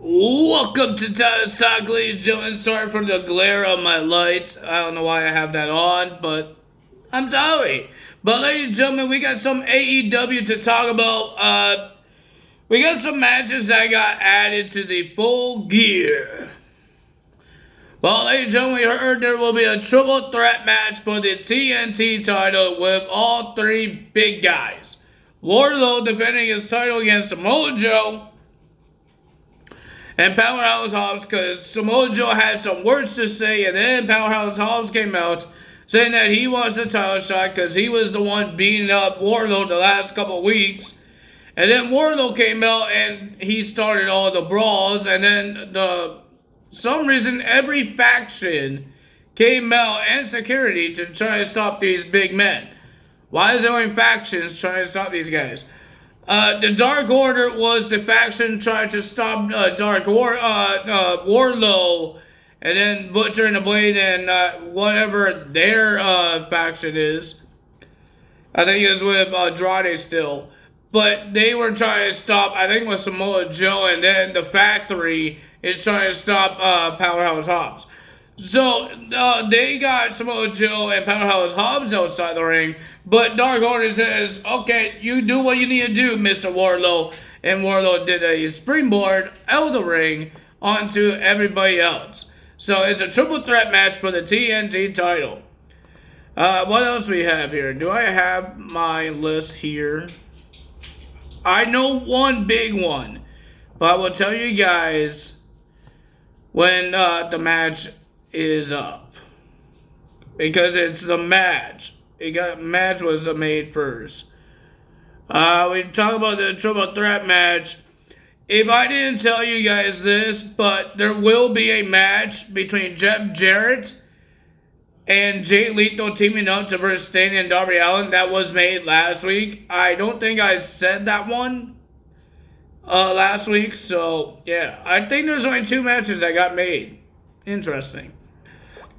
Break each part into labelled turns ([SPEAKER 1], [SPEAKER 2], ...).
[SPEAKER 1] Welcome to Tyler's Talk, ladies and gentlemen. Sorry for the glare of my lights. I don't know why I have that on, but I'm sorry. But ladies and gentlemen, we got some AEW to talk about. We got some matches that got added to the full gear. Well, ladies and gentlemen, we heard there will be a triple threat match for the TNT title with all three big guys. Wardlow defending his title against Samoa Joe and Powerhouse Hobbs, because Samoa Joe had some words to say, and then Powerhouse Hobbs came out saying that he wants the title shot because he was the one beating up Wardlow the last couple of weeks. And then Wardlow came out and he started all the brawls, and then some reason every faction came out and security to try to stop these big men. Why is there only factions trying to stop these guys? The Dark Order was the faction trying to stop Wardlow, and then Butcher and the Blade and whatever their faction is. I think it was with Andrade still. But they were trying to stop, I think it was Samoa Joe, and then the Factory is trying to stop Powerhouse Hobbs. So they got Samoa Joe and Powerhouse Hobbs outside the ring, but Dark Order says, okay, you do what you need to do, Mr. Wardlow. And Wardlow did a springboard out of the ring onto everybody else. So it's a triple threat match for the TNT title. What else we have here? Do I have my list here? I know one big one, but I will tell you guys when the match is up, because it's the match. Match was made first. We talk about the triple threat match. If I didn't tell you guys this, but there will be a match between Jeff Jarrett and Jay Lethal teaming up to versus Sting and Darby Allin. That was made last week. I don't think I said that one last week. So yeah, I think there's only two matches that got made. Interesting.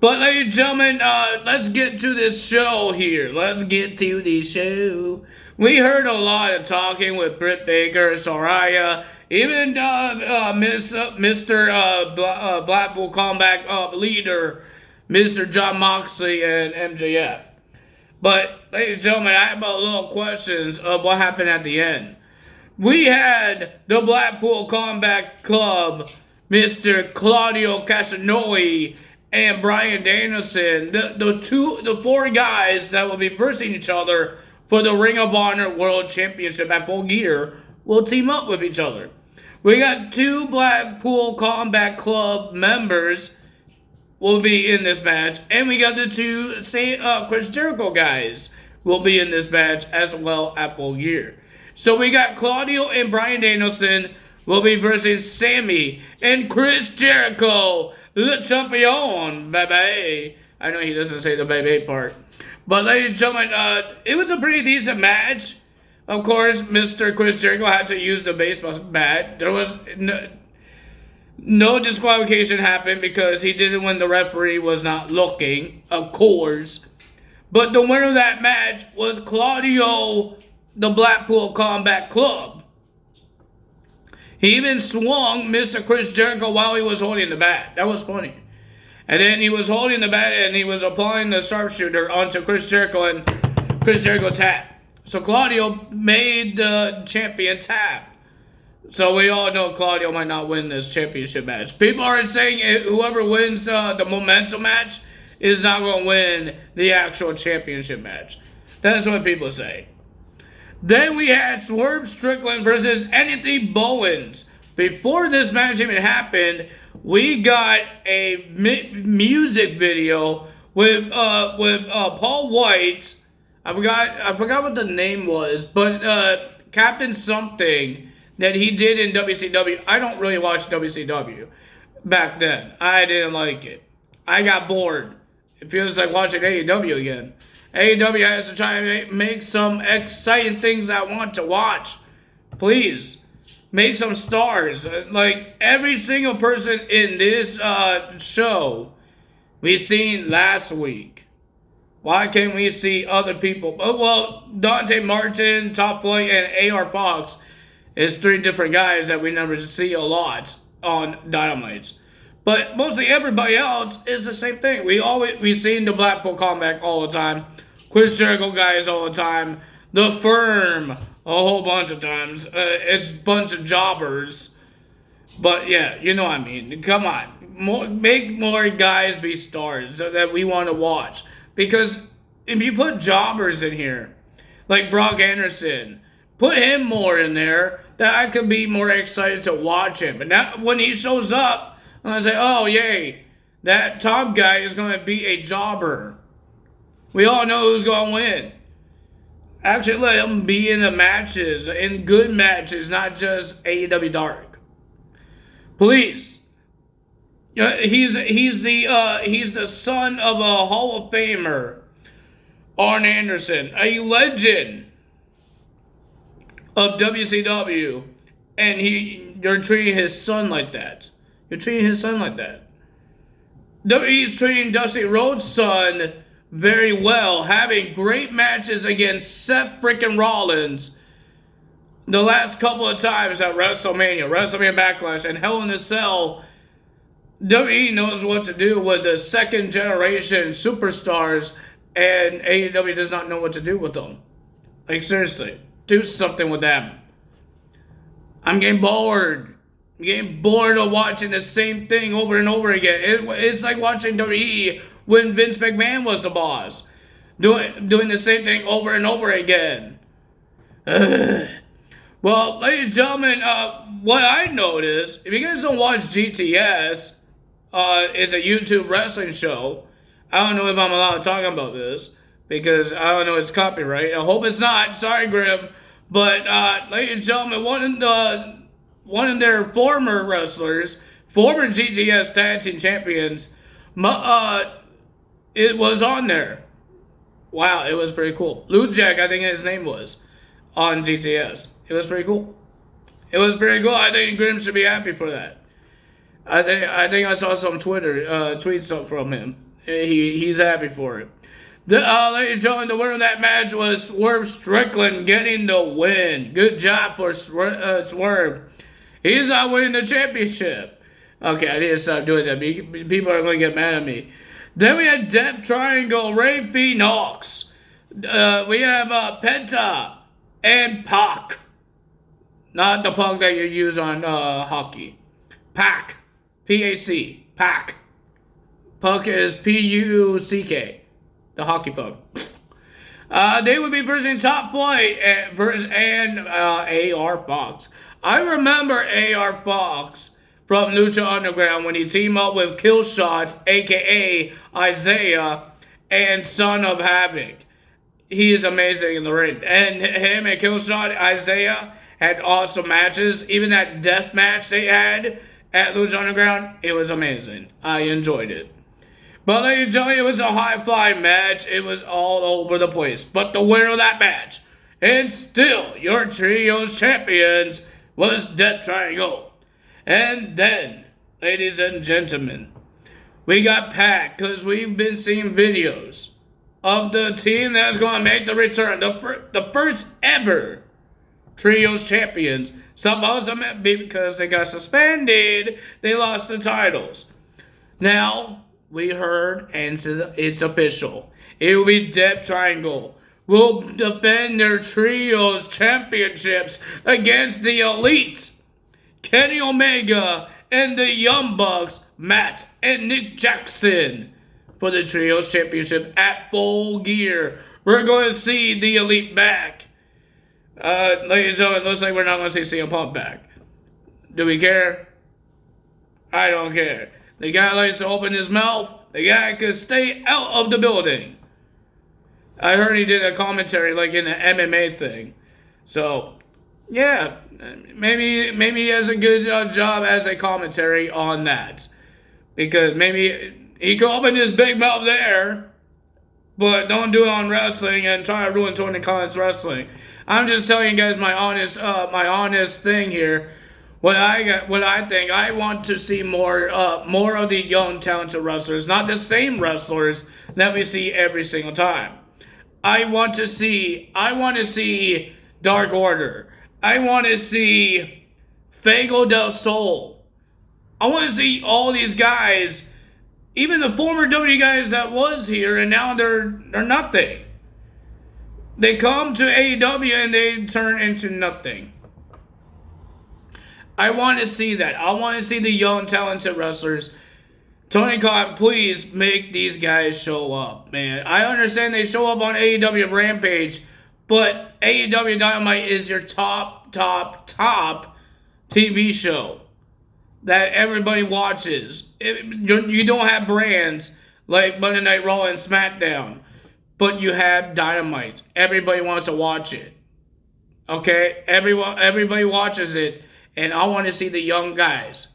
[SPEAKER 1] But ladies and gentlemen, let's get to this show here. Let's get to the show. We heard a lot of talking with Britt Baker, Soraya, even Mr. Blackpool Comeback leader, Mr. John Moxley, and MJF. But ladies and gentlemen, I have a little questions of what happened at the end. We had the Blackpool Combat Club, Mr. Claudio Castagnoli and Bryan Danielson, the four guys that will be versing each other for the Ring of Honor World Championship at Full Gear, will team up with each other. We got two Blackpool Combat Club members will be in this match, and we got the two Chris Jericho guys will be in this match as well at Full Gear. So we got Claudio and Bryan Danielson will be versus Sammy and Chris Jericho, Le Champion, baby. I know he doesn't say the baby part. But ladies and gentlemen, it was a pretty decent match. Of course, Mr. Chris Jericho had to use the baseball bat. There was no disqualification happened because he did it when the referee was not looking, of course. But the winner of that match was Claudio, the Blackpool Combat Club. He even swung Mr. Chris Jericho while he was holding the bat. That was funny. And then he was holding the bat and he was applying the sharpshooter onto Chris Jericho, and Chris Jericho tapped. So Claudio made the champion tap. So we all know Claudio might not win this championship match. People are saying whoever wins the momentum match is not going to win the actual championship match. That's what people say. Then we had Swerve Strickland versus Anthony Bowens. Before this match even happened, we got a music video with Paul White. I forgot what the name was, but Captain something that he did in WCW. I don't really watch WCW back then. I didn't like it. I got bored. It feels like watching AEW again. AEW has to try and make some exciting things I want to watch. Please, make some stars. Like every single person in this show we seen last week. Why can't we see other people? Well, Dante Martin, Top Flight, and AR Fox is three different guys that we never see a lot. on Dynamites. But mostly everybody else is the same thing. We seen the Blackpool Combat all the time, Chris Jericho guys all the time, the Firm a whole bunch of times. It's a bunch of jobbers. But yeah, you know what I mean. Come on, make more guys be stars so that we want to watch. Because if you put jobbers in here, like Brock Anderson, put him more in there, that I could be more excited to watch him. But now when he shows up, I'm going to say, oh, yay, that top guy is going to be a jobber. We all know who's going to win. Actually, let him be in the matches, in good matches, not just AEW Dark. Please. You know, he's the son of a Hall of Famer, Arn Anderson, a legend of WCW, and you're treating his son like that. You're treating his son like that. WWE's treating Dusty Rhodes' son very well, having great matches against Seth freaking Rollins the last couple of times at WrestleMania Backlash, and Hell in a Cell. WWE knows what to do with the second generation superstars, and AEW does not know what to do with them. Like, seriously, do something with them. I'm getting bored. I'm getting bored of watching the same thing over and over again. It's like watching WWE when Vince McMahon was the boss, doing the same thing over and over again. Well, ladies and gentlemen, what I noticed, if you guys don't watch GTS, it's a YouTube wrestling show. I don't know if I'm allowed to talk about this because I don't know it's copyright. I hope it's not. Sorry, Grim. But ladies and gentlemen, one of their former wrestlers, former GTS Tag Team Champions, it was on there. Wow, it was pretty cool. Lou Jack, I think his name was, on GTS. It was pretty cool. It was pretty cool. I think Grim should be happy for that. I think I saw some Twitter tweets from him. He's happy for it. Ladies and gentlemen, the winner of that match was Swerve Strickland getting the win. Good job for Swerve. He's not winning the championship. Okay, I need to stop doing that. People are going to get mad at me. Then we had Death Triangle, Ray Phoenix. We have Penta and Pac. Not the puck that you use on hockey. Pac. P-A-C. Pac. Puck is P-U-C-K. The hockey puck. They would be presenting Top Flight and A.R. Fox. I remember A.R. Fox from Lucha Underground when he teamed up with Killshot, a.k.a. Isaiah, and Son of Havoc. He is amazing in the ring. And him and Killshot, Isaiah, had awesome matches. Even that death match they had at Lucha Underground, it was amazing. I enjoyed it. But ladies and gentlemen, it was a high-flying match. It was all over the place. But the winner of that match, and still your Trios champions, was Death Triangle. And then, ladies and gentlemen, we got Pac, because we've been seeing videos of the team that's going to make the return. The first ever Trios champions. Supposed to be because they got suspended, they lost the titles. Now, we heard, and it's official. It will be Death Triangle will defend their Trios championships against the Elite, Kenny Omega, and the Young Bucks, Matt and Nick Jackson, for the Trios championship at Full Gear. We're going to see the Elite back. Ladies and gentlemen, looks like we're not going to see CM Punk back. Do we care? I don't care. The guy likes to open his mouth. The guy could stay out of the building. I heard he did a commentary like in the MMA thing. So, yeah, maybe he has a good job as a commentary on that. Because maybe he could open his big mouth there, but don't do it on wrestling and try to ruin Tony Khan's wrestling. I'm just telling you guys my honest thing here. What I think, I want to see more of the young talented wrestlers, not the same wrestlers that we see every single time. I want to see Dark Order. I want to see Fago del Sol I want to see all these guys, even the former WWE guys that was here, and now they're nothing. They come to AEW and they turn into nothing. I want to see that. I want to see the young, talented wrestlers. Tony Khan, please make these guys show up, man. I understand they show up on AEW Rampage, but AEW Dynamite is your top TV show that everybody watches. You don't have brands like Monday Night Raw and SmackDown, but you have Dynamite. Everybody wants to watch it. Okay? Everybody watches it, and I want to see the young guys.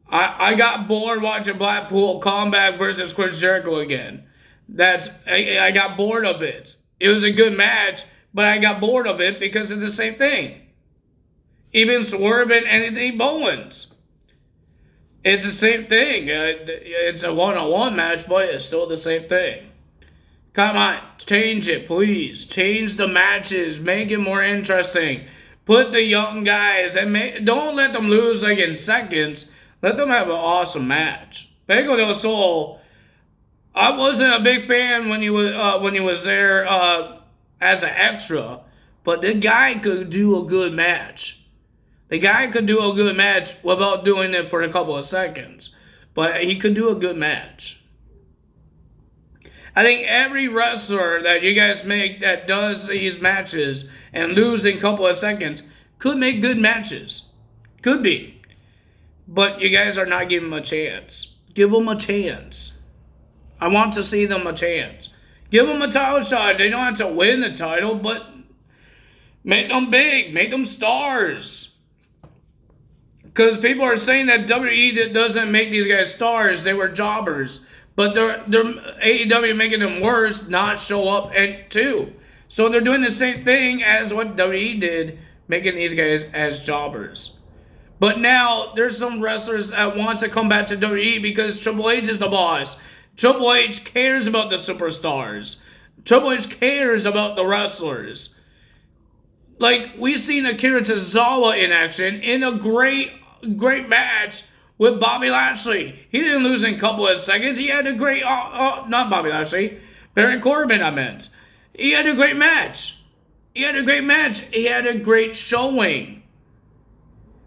[SPEAKER 1] I got bored watching Blackpool Combat versus Chris Jericho again. I got bored of it. It was a good match, but I got bored of it because it's the same thing. Even Swerve and Anthony Bowens. It's the same thing. It's a one-on-one match, but it's still the same thing. Come on, change it, please. Change the matches. Make it more interesting. Put the young guys and don't let them lose like in seconds. Let them have an awesome match. Pego del Sol, I wasn't a big fan when he was there as an extra, but the guy could do a good match. The guy could do a good match without doing it for a couple of seconds, but he could do a good match. I think every wrestler that you guys make that does these matches and lose in a couple of seconds could make good matches. Could be. But you guys are not giving them a chance. Give them a chance. I want to see them a chance. Give them a title shot. They don't have to win the title, but make them big. Make them stars. Because people are saying that WWE doesn't make these guys stars. They were jobbers. But they're AEW making them worse, not show up too. So they're doing the same thing as what WWE did, making these guys as jobbers. But now, there's some wrestlers that wants to come back to WWE because Triple H is the boss. Triple H cares about the superstars. Triple H cares about the wrestlers. Like, we've seen Akira Tozawa in action in a great match with Bobby Lashley. He didn't lose in a couple of seconds. He had a great, not Bobby Lashley, Baron Corbin, I meant. He had a great match. He had a great showing.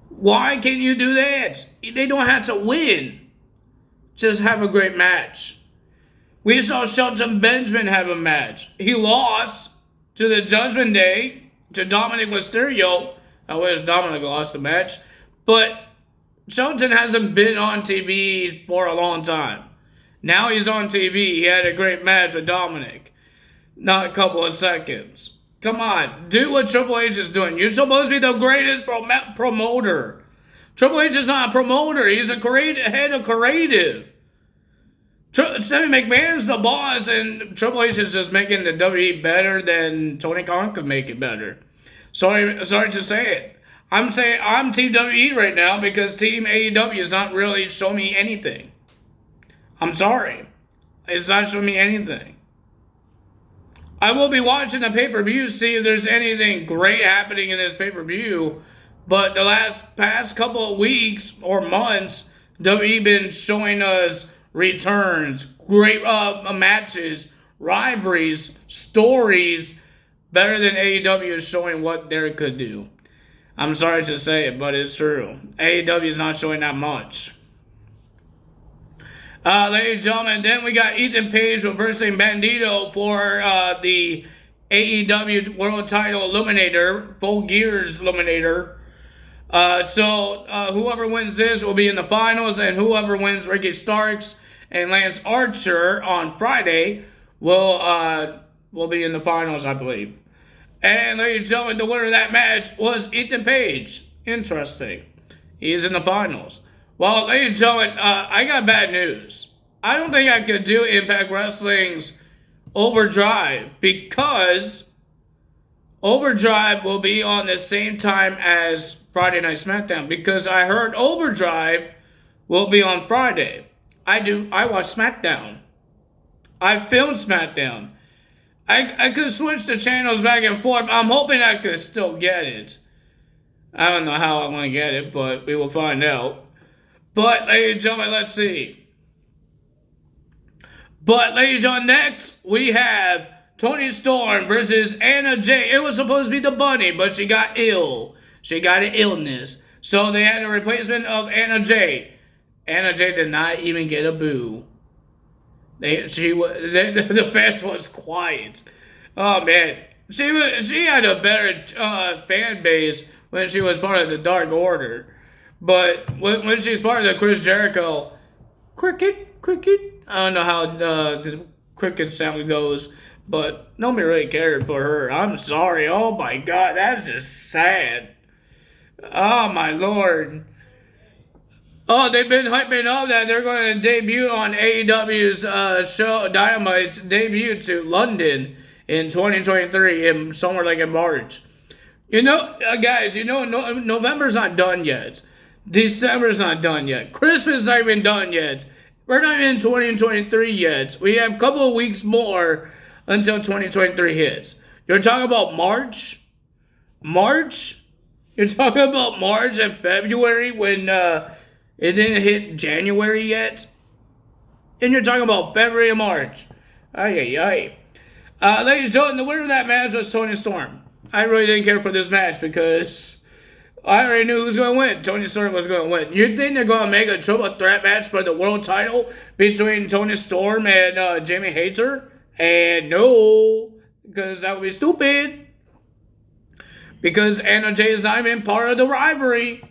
[SPEAKER 1] Why can't you do that? They don't have to win. Just have a great match. We saw Shelton Benjamin have a match. He lost to the Judgment Day, to Dominic Mysterio. I wish Dominic lost the match. But Shelton hasn't been on TV for a long time. Now he's on TV. He had a great match with Dominic. Not a couple of seconds. Come on, do what Triple H is doing. You're supposed to be the greatest promoter. Triple H is not a promoter. He's a head of creative. Stephanie McMahon's the boss, and Triple H is just making the WWE better than Tony Khan could make it better. Sorry to say it. I'm saying I'm Team WWE right now because Team AEW is not really showing me anything. I'm sorry. It's not showing me anything. I will be watching the pay-per-view to see if there's anything great happening in this pay-per-view. But the past couple of weeks or months, WWE been showing us returns, great matches, rivalries, stories, better than AEW is showing what they could do. I'm sorry to say it, but it's true. AEW is not showing that much. Ladies and gentlemen, then we got Ethan Page reversing Bandito for the AEW World Title Eliminator, Full Gears Eliminator. So whoever wins this will be in the finals, and whoever wins Ricky Starks and Lance Archer on Friday will be in the finals, I believe. And ladies and gentlemen, the winner of that match was Ethan Page. Interesting. He's in the finals. Well, ladies and gentlemen, I got bad news. I don't think I could do Impact Wrestling's Overdrive because Overdrive will be on the same time as Friday Night SmackDown because I heard Overdrive will be on Friday. I watch SmackDown. I filmed SmackDown. I could switch the channels back and forth. I'm hoping I could still get it. I don't know how I'm going to get it, but we will find out. But, ladies and gentlemen, let's see. But, ladies and gentlemen, next we have Toni Storm versus Anna Jay. It was supposed to be the Bunny, but she got ill. She got an illness. So they had a replacement of Anna Jay. Anna Jay did not even get a boo. The fans was quiet. Oh man, she had a better fan base when she was part of the Dark Order, but when she's part of the Chris Jericho, cricket. I don't know how the cricket sound goes, but nobody really cared for her. I'm sorry. Oh my God, that's just sad. Oh my Lord. Oh, they've been hyping up that they're going to debut on AEW's show, Dynamite's debut to London in 2023, in somewhere like in March. You know, guys, November's not done yet. December's not done yet. Christmas not even done yet. We're not even in 2023 yet. We have a couple of weeks more until 2023 hits. You're talking about March? March? You're talking about March and February when it didn't hit January yet? And you're talking about February and March. Ladies and gentlemen, the winner of that match was Toni Storm. I really didn't care for this match because I already knew who was going to win. Toni Storm was going to win. You think they're going to make a triple threat match for the world title between Toni Storm and Jamie Hayter? And no, because that would be stupid. Because Anna Jay is not even part of the rivalry.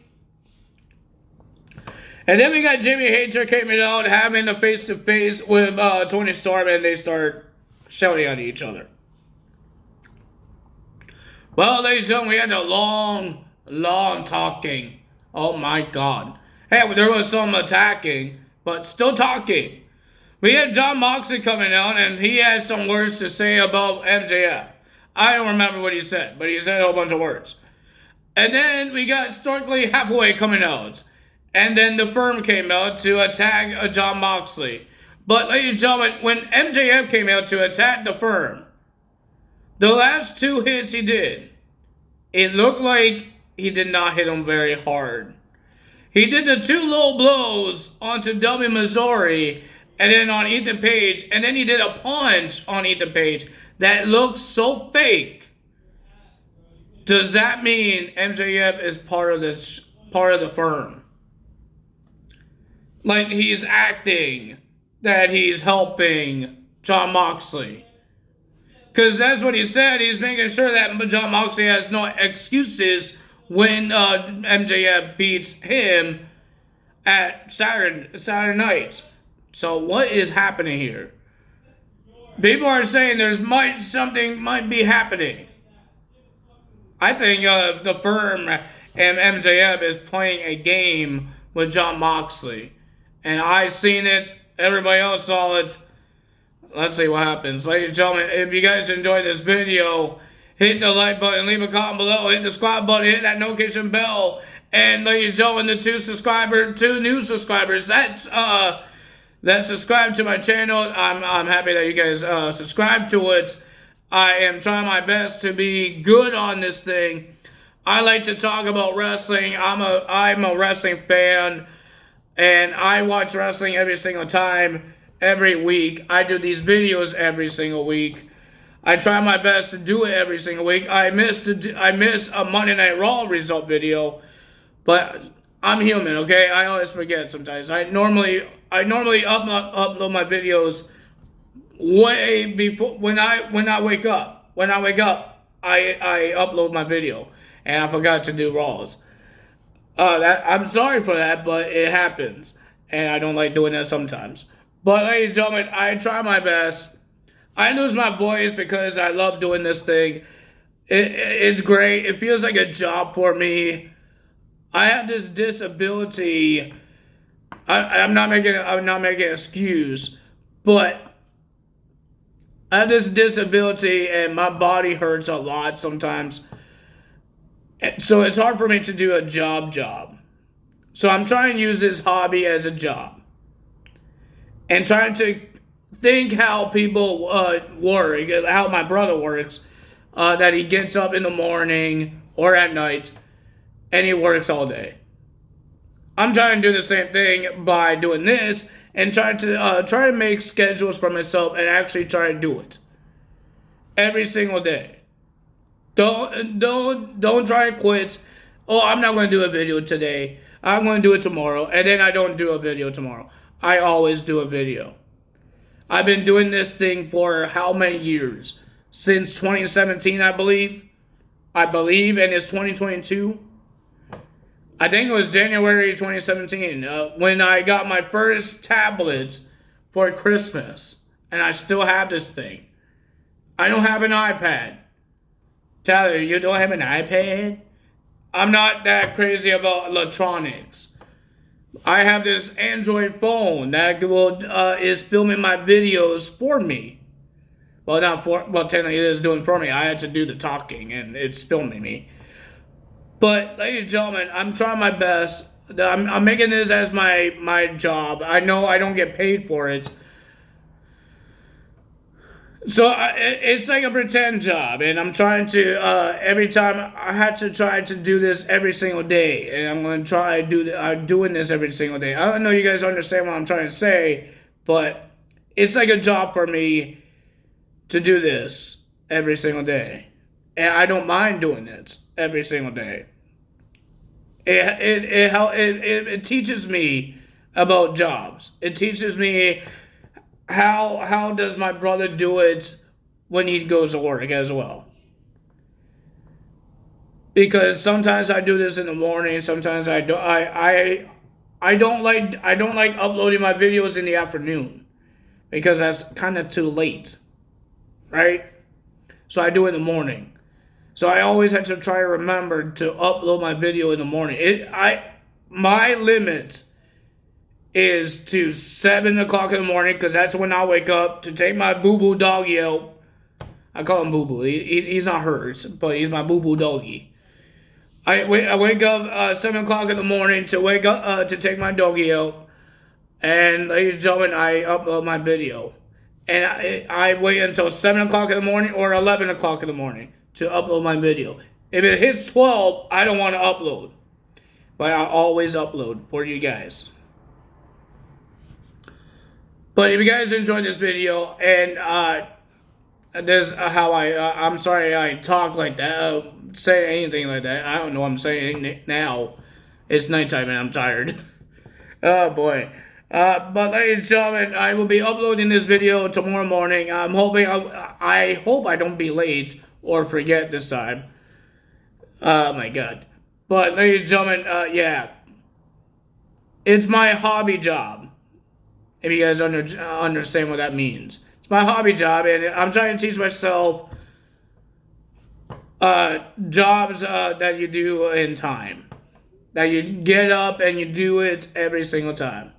[SPEAKER 1] And then we got Jamie Hayter coming out having a face-to-face with Toni Storm, and they start shouting at each other. Well, ladies and gentlemen, we had a long talking. Oh my God. Hey, there was some attacking, but still talking. We had Jon Moxley coming out, and he had some words to say about MJF. I don't remember what he said, but he said a whole bunch of words. And then we got Stokely Hathaway coming out. And then the Firm came out to attack Jon Moxley. But, ladies and gentlemen, when MJF came out to attack the Firm, the last two hits he did, it looked like he did not hit him very hard. He did the two low blows onto W. Missouri and then on Ethan Page, and then he did a punch on Ethan Page that looks so fake. Does that mean MJF is part of the Firm? Like he's acting that he's helping Jon Moxley. Because that's what he said. He's making sure that Jon Moxley has no excuses when MJF beats him at Saturday night. So what is happening here? People are saying something might be happening. I think the Firm and MJF is playing a game with Jon Moxley. And I've seen it. Everybody else saw it. Let's see what happens. Ladies and gentlemen, if you guys enjoyed this video, hit the like button, leave a comment below, hit the subscribe button, hit that notification bell. And ladies and gentlemen, the two new subscribers that subscribe to my channel, I'm happy that you guys subscribe to it. I am trying my best to be good on this thing. I like to talk about wrestling. I'm a wrestling fan. And I watch wrestling every single time, every week. I do these videos every single week. I try my best to do it every single week. I miss a Monday Night Raw result video, but I'm human, okay? I always forget sometimes. I normally upload my videos way before when I wake up. When I wake up, I upload my video, and I forgot to do Raws. I'm sorry for that, but it happens. And I don't like doing that sometimes. But ladies and gentlemen, I try my best. I lose my voice because I love doing this thing. It's great. It feels like a job for me. I have this disability. I'm not making an excuse, but I have this disability and my body hurts a lot sometimes. So it's hard for me to do a job. So I'm trying to use this hobby as a job. And trying to think how people work, how my brother works. That he gets up in the morning or at night and he works all day. I'm trying to do the same thing by doing this and try to make schedules for myself and actually try to do it every single day. Don't try to quit. Oh, I'm not going to do a video today. I'm going to do it tomorrow, and then I don't do a video tomorrow. I always do a video. I've been doing this thing for how many years? Since 2017, I believe. And it's 2022. I think it was January 2017 when I got my first tablets for Christmas. And I still have this thing. I don't have an iPad. Tyler, you don't have an iPad? I'm not that crazy about electronics. I have this Android phone that is filming my videos for me. Well, technically it is doing for me. I had to do the talking, and it's filming me. But, ladies and gentlemen, I'm trying my best. I'm making this as my job. I know I don't get paid for it. So it's like a pretend job, and I'm trying to, every time, I had to try to do this every single day, and I'm going to try doing this every single day. I don't know if you guys understand what I'm trying to say, but it's like a job for me to do this every single day. And I don't mind doing it every single day. It teaches me about jobs. It teaches me how does my brother do it when he goes to work as well. Because sometimes I do this in the morning, sometimes I don't. I don't like uploading my videos in the afternoon because that's kind of too late, right? So I do it in the morning. So I always have to try to remember to upload my video in the morning. My limit is to 7 o'clock in the morning because that's when I wake up to take my boo-boo doggy out. I call him boo-boo. He's not hers, but he's my boo-boo doggy. I wake up 7 o'clock in the morning to take my doggy out. And ladies and gentlemen, I upload my video. And I wait until 7 o'clock in the morning or 11 o'clock in the morning to upload my video. If it hits 12, I don't want to upload. But I always upload for you guys. But if you guys enjoyed this video, and this how I'm sorry I talk like that, say anything like that. I don't know what I'm saying now. It's nighttime and I'm tired. Oh boy. But ladies and gentlemen, I will be uploading this video tomorrow morning. I'm hoping, I hope I don't be late or forget this time. Oh my god. But ladies and gentlemen, yeah. It's my hobby job. If you guys understand what that means. It's my hobby job, and I'm trying to teach myself jobs that you do in time. That you get up and you do it every single time.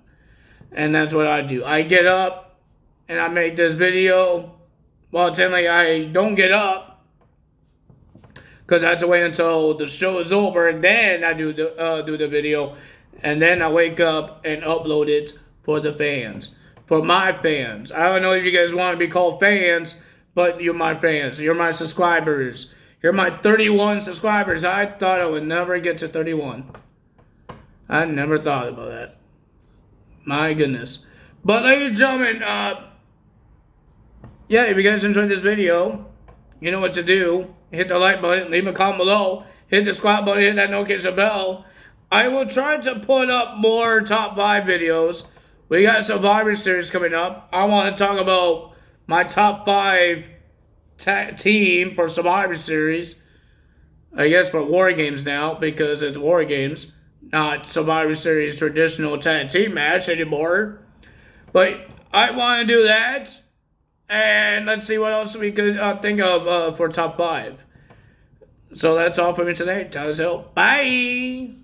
[SPEAKER 1] And that's what I do. I get up and I make this video. Well, technically I don't get up because I have to wait until the show is over, and then I do the video. And then I wake up and upload it for the fans. For my fans. I don't know if you guys want to be called fans, but you're my fans. You're my subscribers. You're my 31 subscribers. I thought I would never get to 31. I never thought about that. My goodness. But ladies and gentlemen, yeah, if you guys enjoyed this video, you know what to do. Hit the like button, leave a comment below, hit the subscribe button, hit that notification bell. I will try to put up more top 5 videos. We got Survivor Series coming up. I want to talk about my top 5 team for Survivor Series. I guess for War Games now, because it's War Games, not Survivor Series traditional tag team match anymore. But I want to do that. And let's see what else we could think of for top 5. So that's all for me today. Tyler's Hill. Bye!